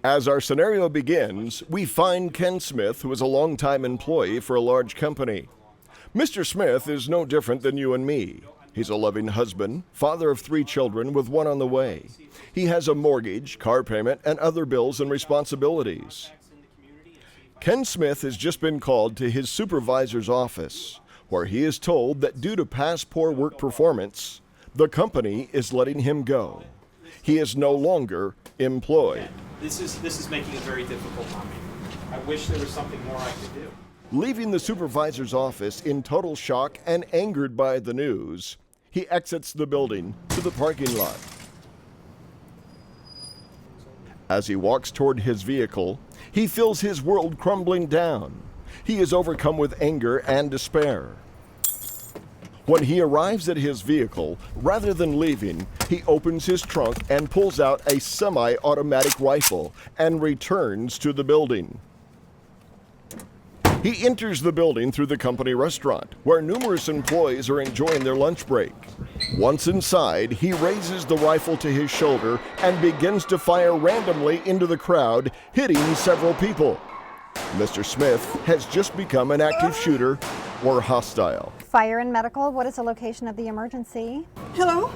As our scenario begins, we find Ken Smith, who is a longtime employee for a large company. Mr. Smith is no different than you and me. He's a loving husband, father of 3 children with 1 on the way. He has a mortgage, car payment, and other bills and responsibilities. Ken Smith has just been called to his supervisor's office, where he is told that due to past poor work performance, the company is letting him go. He is no longer employed. This is making it very difficult on me. I wish there was something more I could do. Leaving the supervisor's office in total shock and angered by the news, he exits the building to the parking lot. As he walks toward his vehicle, he feels his world crumbling down. He is overcome with anger and despair. When he arrives at his vehicle, rather than leaving, he opens his trunk and pulls out a semi-automatic rifle and returns to the building. He enters the building through the company restaurant, where numerous employees are enjoying their lunch break. Once inside, he raises the rifle to his shoulder and begins to fire randomly into the crowd, hitting several people. Mr. Smith has just become an active shooter or hostile. Fire and medical, what is the location of the emergency? Hello?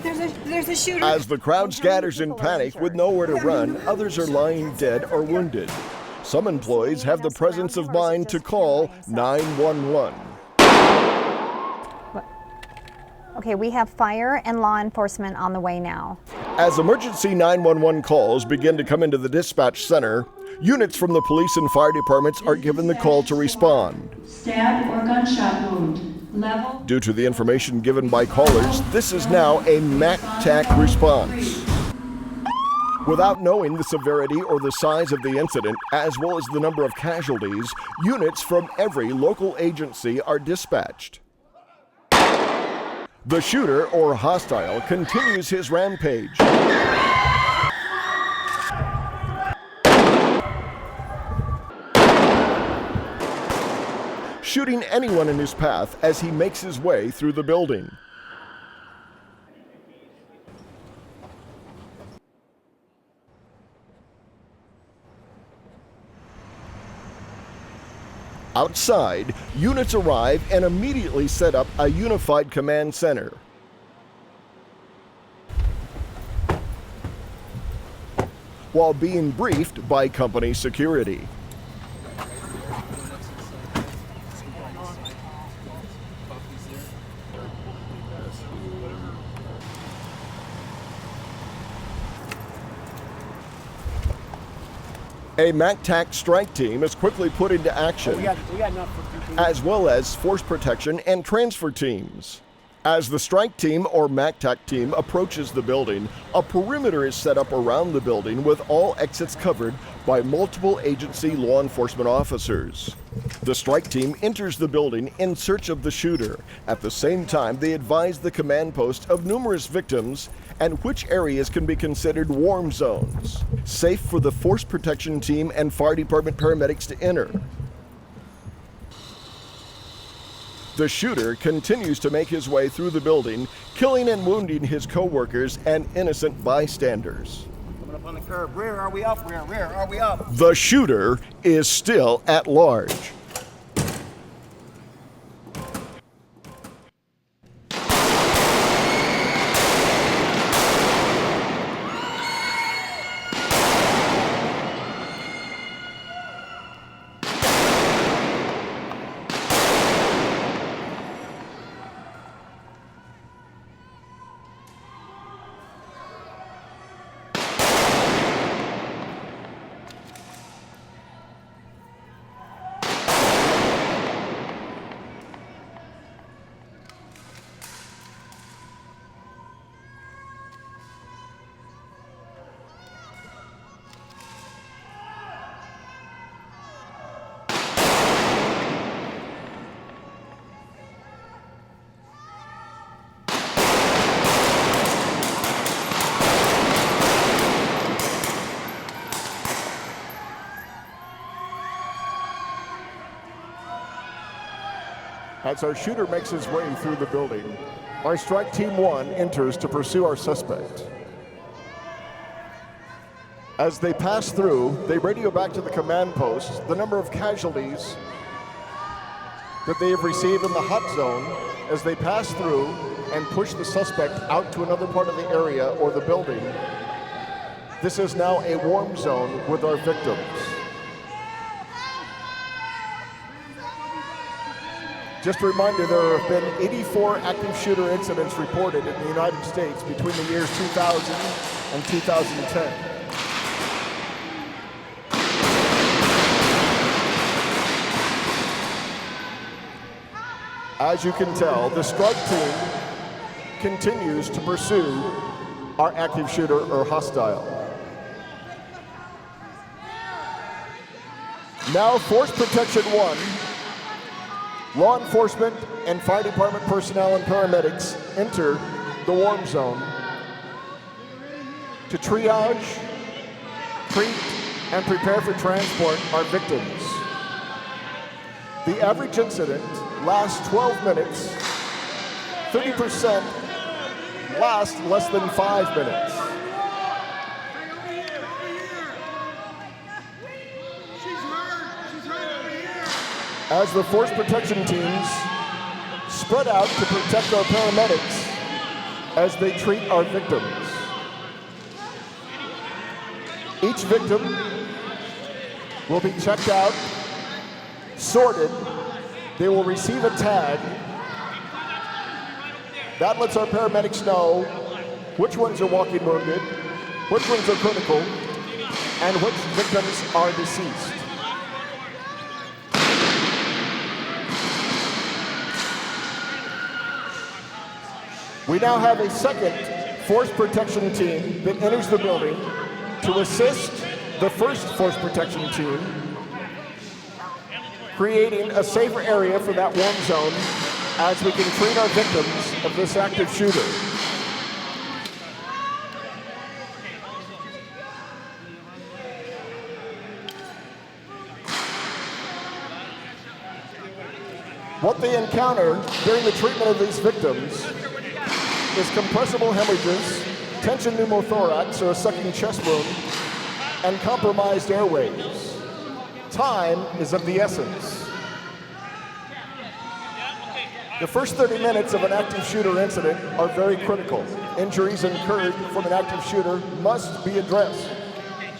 There's a shooter. As the crowd scatters in panic with nowhere to run, others are lying dead or wounded. Some employees have the presence of mind to call 911. Okay, we have fire and law enforcement on the way now. As emergency 911 calls begin to come into the dispatch center, units from the police and fire departments are given the call to respond. Stab or gunshot wound. Level. Due to the information given by callers, this is now a MACTAC response. Without knowing the severity or the size of the incident, as well as the number of casualties, units from every local agency are dispatched. The shooter, or hostile, continues his rampage. Shooting anyone in his path as he makes his way through the building. Outside, units arrive and immediately set up a unified command center. While being briefed by company security. A MACTAC strike team is quickly put into action, as well as force protection and transfer teams. As the strike team or MACTAC team approaches the building, a perimeter is set up around the building with all exits covered by multiple agency law enforcement officers. The strike team enters the building in search of the shooter. At the same time, they advise the command post of numerous victims and which areas can be considered warm zones, safe for the force protection team and fire department paramedics to enter. The shooter continues to make his way through the building, killing and wounding his co-workers and innocent bystanders. Coming up on the curb. Rear, are we up? Rear, are we up? The shooter is still at large. As our shooter makes his way through the building, our strike team 1 enters to pursue our suspect. As they pass through, they radio back to the command post the number of casualties that they have received in the hot zone as they pass through and push the suspect out to another part of the area or the building. This is now a warm zone with our victims. Just a reminder, there have been 84 active shooter incidents reported in the United States between the years 2000 and 2010. As you can tell, the strike team continues to pursue our active shooter or hostile. Now, Force Protection 1, law enforcement and fire department personnel and paramedics enter the warm zone to triage, treat, and prepare for transport our victims. The average incident lasts 12 minutes, 30% last less than 5 minutes. As the force protection teams spread out to protect our paramedics as they treat our victims. Each victim will be checked out, sorted. They will receive a tag. That lets our paramedics know which ones are walking wounded, which ones are critical, and which victims are deceased. We now have a second force protection team that enters the building to assist the first force protection team, creating a safer area for that warm zone as we can treat our victims of this active shooter. What they encounter during the treatment of these victims is compressible hemorrhages, tension pneumothorax or a sucking chest wound, and compromised airways. Time is of the essence. The first 30 minutes of an active shooter incident are very critical. Injuries incurred from an active shooter must be addressed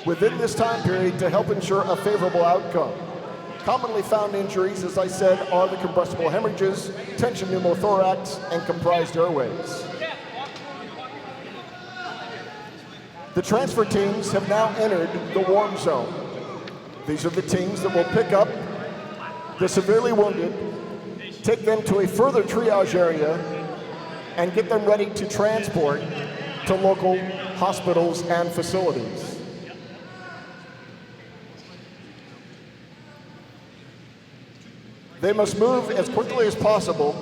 within this time period to help ensure a favorable outcome. Commonly found injuries, as I said, are the compressible hemorrhages, tension pneumothorax, and comprised airways. The transfer teams have now entered the warm zone. These are the teams that will pick up the severely wounded, take them to a further triage area, and get them ready to transport to local hospitals and facilities. They must move as quickly as possible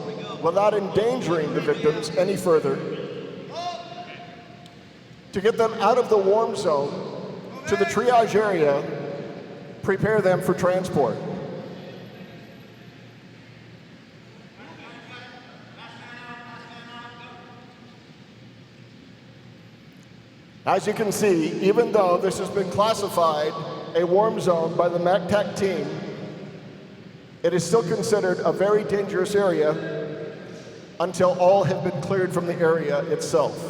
without endangering the victims any further to get them out of the warm zone to the triage area, prepare them for transport. As you can see, even though this has been classified a warm zone by the MACTAC team, it is still considered a very dangerous area until all have been cleared from the area itself.